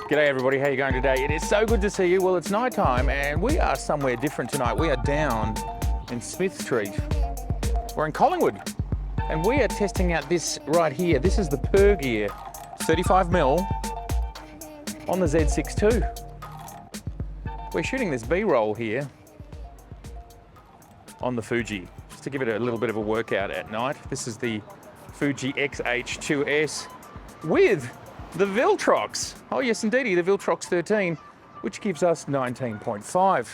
G'day everybody, how you going today? It is so good to see you. Well, it's night time and we are somewhere different tonight. We are down in Smith Street. We're in Collingwood and we are testing out this right here. This is the Pergear 35mm on the Z6-2. We're shooting this B-roll here on the Fuji, just to give it a little bit of a workout at night. This is the Fuji X-H2s with the Viltrox. Oh yes, indeedy, the Viltrox 13, which gives us 19.5.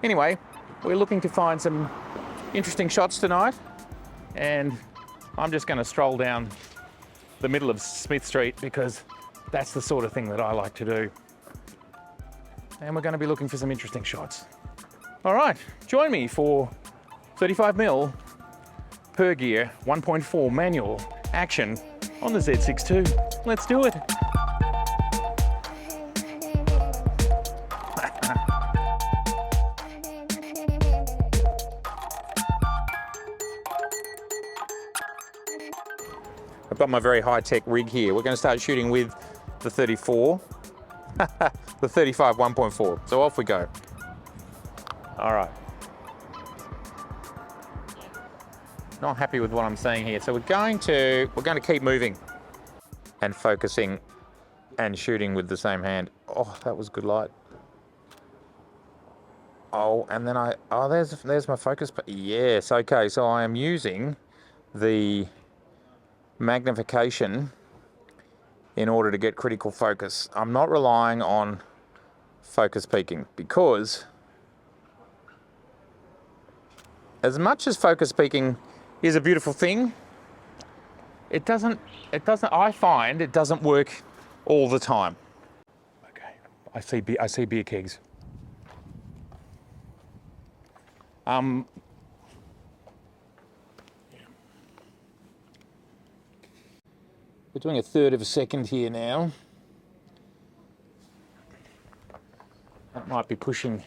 Anyway, we're looking to find some interesting shots tonight, and I'm just going to stroll down the middle of Smith Street because that's the sort of thing that I like to do. And we're going to be looking for some interesting shots. All right, join me for 35mm Pergear 1.4 manual action on the Z6-2. Let's do it. I've got my very high-tech rig here. We're going to start shooting with the 34, the 35 1.4. So off we go. All right. Not happy with what I'm seeing here. So we're going to keep moving and focusing and shooting with the same hand. Oh, that was good light. Oh, and then there's my focus. Yes, okay, so I am using the magnification in order to get critical focus. I'm not relying on focus peaking because as much as focus peaking is a beautiful thing, I find it doesn't work all the time. Okay, I see beer kegs. We're doing 1/3 of a second here now. That might be pushing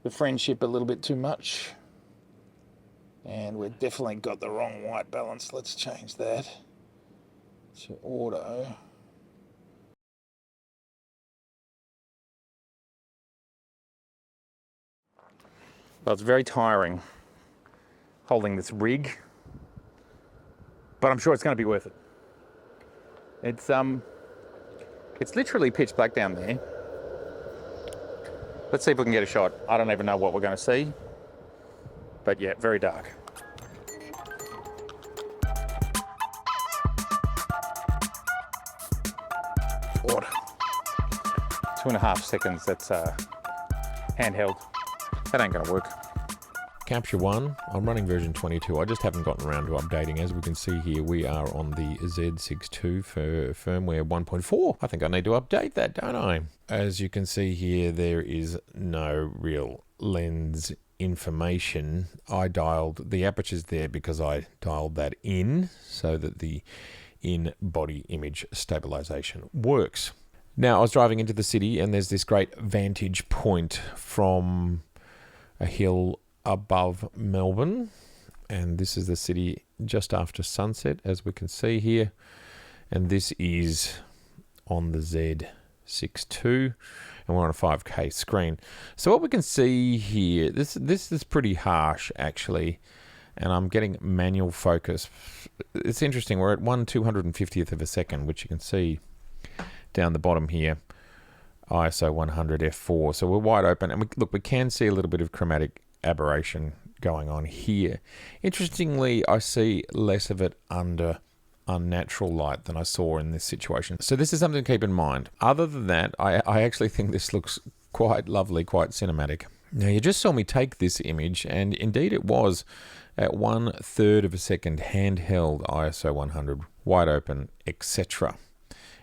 the friendship a little bit too much. And we've definitely got the wrong white balance. Let's change that to auto. Well, it's very tiring holding this rig, but I'm sure it's going to be worth it. It's literally pitch black down there. Let's see if we can get a shot. I don't even know what we're going to see, but yeah, very dark. What? 2.5 seconds, that's handheld. That ain't gonna work. Capture 1, I'm running version 22. I just haven't gotten around to updating. As we can see here, we are on the Z6-2 for firmware 1.4. I think I need to update that, don't I? As you can see here, there is no real lens information. I dialed the apertures there because I dialed that in so that the in-body image stabilization works. Now, I was driving into the city and there's this great vantage point from a hill above Melbourne, and this is the city just after sunset, as we can see here, and this is on the Z6-2, and we're on a 5K screen. So what we can see here, this is pretty harsh actually, and I'm getting manual focus. It's interesting, we're at 1/250th of a second, which you can see down the bottom here, ISO 100 f4. So we're wide open, and we can see a little bit of chromatic aberration going on here. Interestingly, I see less of it under unnatural light than I saw in this situation. So this is something to keep in mind. Other than that, I actually think this looks quite lovely, quite cinematic. Now, you just saw me take this image, and indeed it was at 1/3 of a second, handheld, ISO 100, wide open, etc.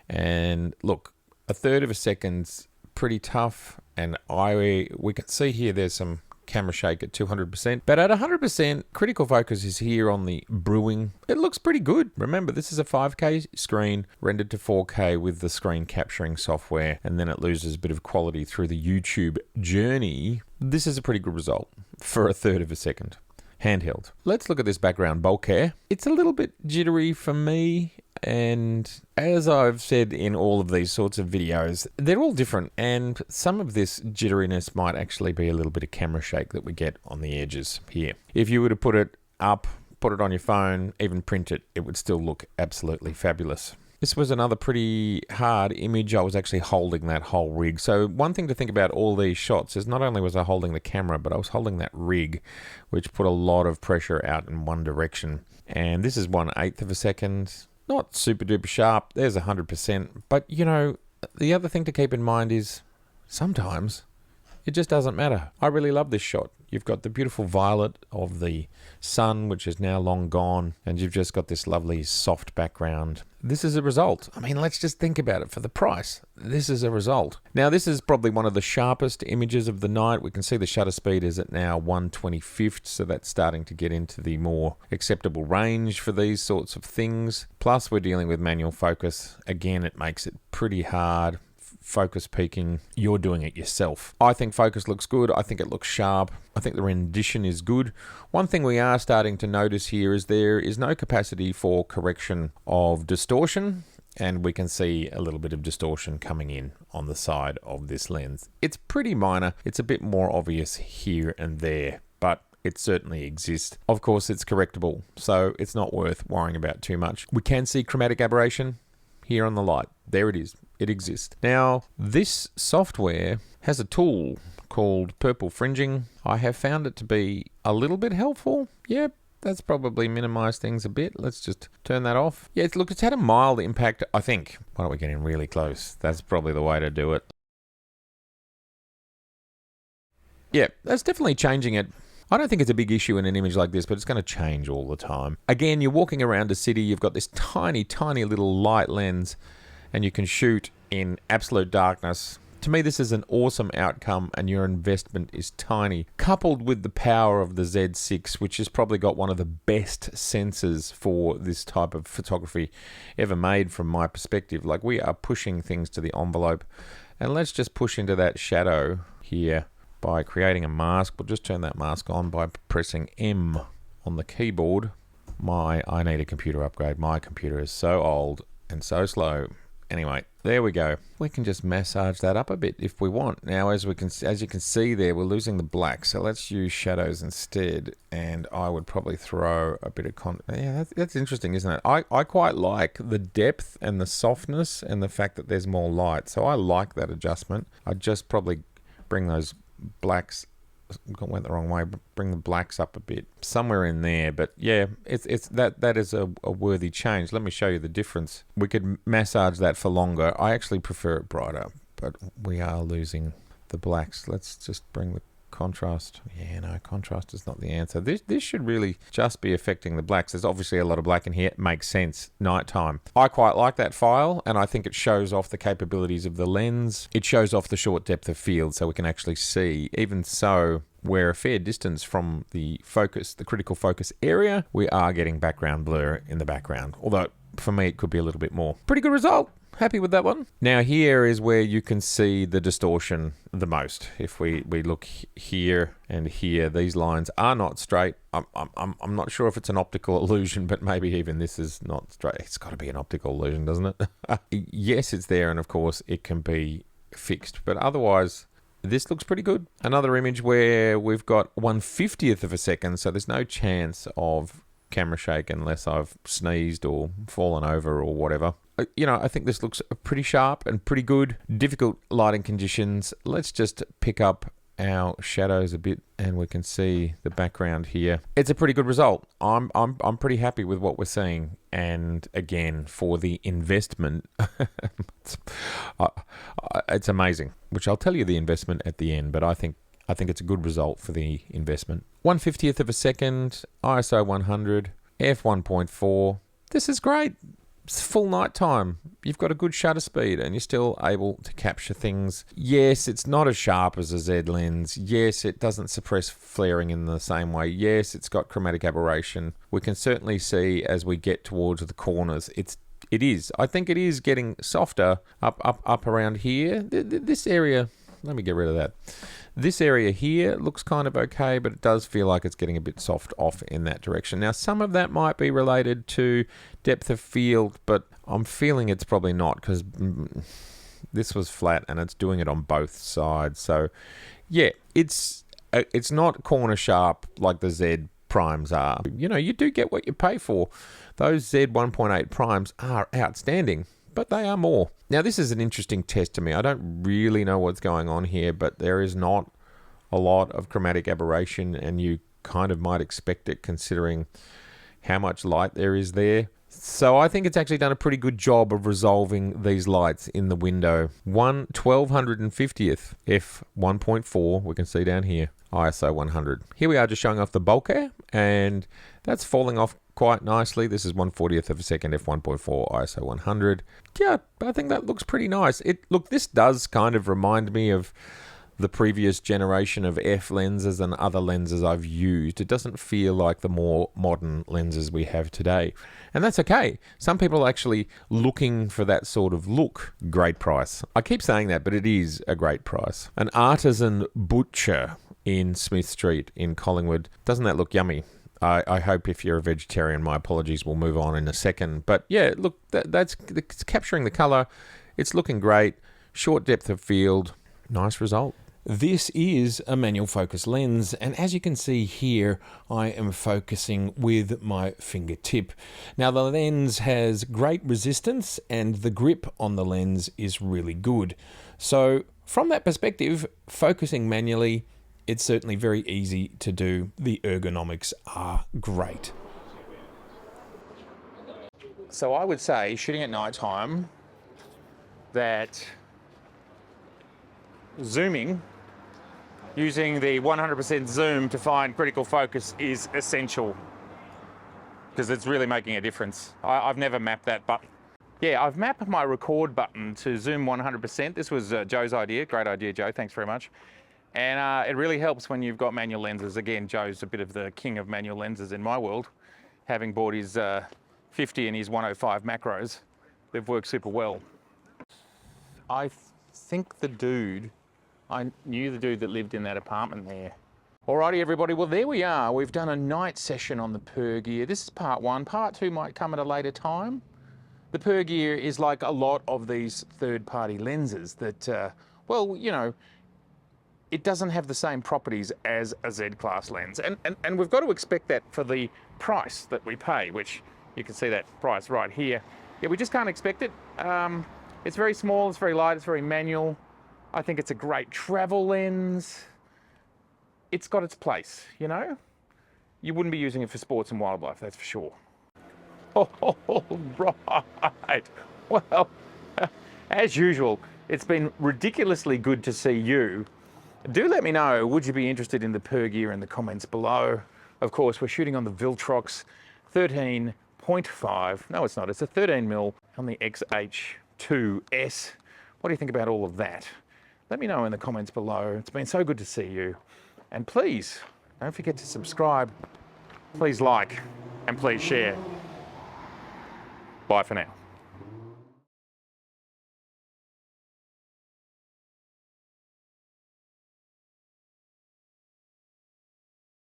And look, a third of a second's pretty tough. And we can see here there's some camera shake at 200%. But at 100%, critical focus is here on the brewing. It looks pretty good. Remember, this is a 5K screen rendered to 4K with the screen capturing software, and then it loses a bit of quality through the YouTube journey. This is a pretty good result for a third of a second. Handheld. Let's look at this background bokeh. It's a little bit jittery for me. And as I've said in all of these sorts of videos, they're all different, and some of this jitteriness might actually be a little bit of camera shake that we get on the edges here. If you were to put it up, put it on your phone, even print it, it would still look absolutely fabulous. This was another pretty hard image. I was actually holding that whole rig. So one thing to think about all these shots is not only was I holding the camera, but I was holding that rig, which put a lot of pressure out in one direction. And this is 1/8 of a second. Not super duper sharp, there's 100%, but you know, the other thing to keep in mind is sometimes it just doesn't matter. I really love this shot. You've got the beautiful violet of the sun, which is now long gone, and you've just got this lovely soft background. This is a result. I mean, let's just think about it. For the price, this is a result. Now, this is probably one of the sharpest images of the night. We can see the shutter speed is at now 1/25th, so that's starting to get into the more acceptable range for these sorts of things. Plus, we're dealing with manual focus. Again, it makes it pretty hard. Focus peaking, you're doing it yourself. I think focus looks good. I think it looks sharp. I think the rendition is good. One thing we are starting to notice here is there is no capacity for correction of distortion, and we can see a little bit of distortion coming in on the side of this lens. It's pretty minor. It's a bit more obvious here and there, but it certainly exists. Of course, it's correctable, so it's not worth worrying about too much. We can see chromatic aberration here on the light. There it is. It exists. Now, this software has a tool called Fringing. I have found it to be a little bit helpful. Yep, that's probably minimized things a bit. Let's just turn that off. Yeah, look, it's had a mild impact, I think. Why don't we get in really close? That's probably the way to do it. Yeah, that's definitely changing it. I don't think it's a big issue in an image like this, but it's going to change all the time. Again, you're walking around a city, you've got this tiny, tiny little light lens, and you can shoot in absolute darkness. To me, this is an awesome outcome, and your investment is tiny. Coupled with the power of the Z6, which has probably got one of the best sensors for this type of photography ever made from my perspective. Like, we are pushing things to the envelope. And let's just push into that shadow here by creating a mask. We'll just turn that mask on by pressing M on the keyboard. I need a computer upgrade. My computer is so old and so slow. Anyway, there we go. We can just massage that up a bit if we want. Now, as you can see there, we're losing the black, so let's use shadows instead. And I would probably throw a bit of yeah, that's interesting, isn't it? I quite like the depth and the softness and the fact that there's more light. So I like that adjustment. I'd just probably bring those blacks. Went the wrong way. Bring the blacks up a bit, somewhere in there. But yeah, that is a worthy change. Let me show you the difference. We could massage that for longer. I actually prefer it brighter, but we are losing the blacks. Let's just bring the contrast. Yeah, no, contrast is not the answer. This should really just be affecting the blacks. There's obviously a lot of black in here. It makes sense. Nighttime. I quite like that file, and I think it shows off the capabilities of the lens. It shows off the short depth of field, so we can actually see. Even so, we're a fair distance from the focus, the critical focus area. We are getting background blur in the background, although for me it could be a little bit more. Pretty good result. Happy with that one. Now here is where you can see the distortion the most. If we look here and here, these lines are not straight. I'm not sure if it's an optical illusion, but maybe even this is not straight. It's got to be an optical illusion, doesn't it? Yes, it's there, and of course it can be fixed, but otherwise this looks pretty good. Another image where we've got 1/50th of a second, so there's no chance of camera shake unless I've sneezed or fallen over or whatever. You know, I think this looks pretty sharp and pretty good. Difficult lighting conditions. Let's just pick up our shadows a bit and we can see the background here. It's a pretty good result. I'm pretty happy with what we're seeing. And again, for the investment, it's amazing, which I'll tell you the investment at the end, but I think it's a good result for the investment. 1/50th of a second, ISO 100, f 1.4. This is great. It's full night time. You've got a good shutter speed and you're still able to capture things. Yes, it's not as sharp as a Z lens. Yes, it doesn't suppress flaring in the same way. Yes, it's got chromatic aberration. We can certainly see as we get towards the corners, I think it is getting softer up around here. This area, let me get rid of that. This area here looks kind of okay, but it does feel like it's getting a bit soft off in that direction. Now, some of that might be related to depth of field, but I'm feeling it's probably not, because this was flat and it's doing it on both sides. So, yeah, it's not corner sharp like the Z primes are. You know, you do get what you pay for. Those Z 1.8 primes are outstanding, but they are more. Now, this is an interesting test to me. I don't really know what's going on here, but there is not a lot of chromatic aberration, and you kind of might expect it considering how much light there is there. So I think it's actually done a pretty good job of resolving these lights in the window. 1250th f1.4, we can see down here, ISO 100. Here we are just showing off the bokeh, and that's falling off quite nicely. This is 1/40th of a second f1.4 ISO 100. Yeah, I think that looks pretty nice. Look, this does kind of remind me of the previous generation of f lenses and other lenses I've used. It doesn't feel like the more modern lenses we have today. And that's okay. Some people are actually looking for that sort of look. Great price. I keep saying that, but it is a great price. An artisan butcher in Smith Street in Collingwood. Doesn't that look yummy? I hope if you're a vegetarian, my apologies, we'll move on in a second. But yeah, look, that's capturing the color. It's looking great. Short depth of field. Nice result. This is a manual focus lens, and as you can see here, I am focusing with my fingertip. Now, the lens has great resistance and the grip on the lens is really good. So from that perspective, focusing manually, it's certainly very easy to do. The ergonomics are great. So I would say, shooting at night time, that zooming, using the 100% zoom to find critical focus is essential, because it's really making a difference. I've never mapped that button. Yeah, I've mapped my record button to zoom 100%. This was Joe's idea. Great idea, Joe. Thanks very much. And it really helps when you've got manual lenses. Again, Joe's a bit of the king of manual lenses in my world. Having bought his 50 and his 105 macros, they've worked super well. I think I knew the dude that lived in that apartment there. Alrighty, everybody. Well, there we are. We've done a night session on the Pergear. This is part one. Part two might come at a later time. The Pergear is like a lot of these third-party lenses that, well, you know, it doesn't have the same properties as a Z-class lens. And we've got to expect that for the price that we pay, which you can see that price right here. Yeah, we just can't expect it. It's very small, it's very light, it's very manual. I think it's a great travel lens. It's got its place, you know? You wouldn't be using it for sports and wildlife, that's for sure. Oh, right. Well, as usual, it's been ridiculously good to see you. Do let me know, would you be interested in the Pergear in the comments below? Of course, we're shooting on the Viltrox 13.5. No, it's not. It's a 13mm on the X-H2s. What do you think about all of that? Let me know in the comments below. It's been so good to see you. And please, don't forget to subscribe. Please like, and please share. Bye for now.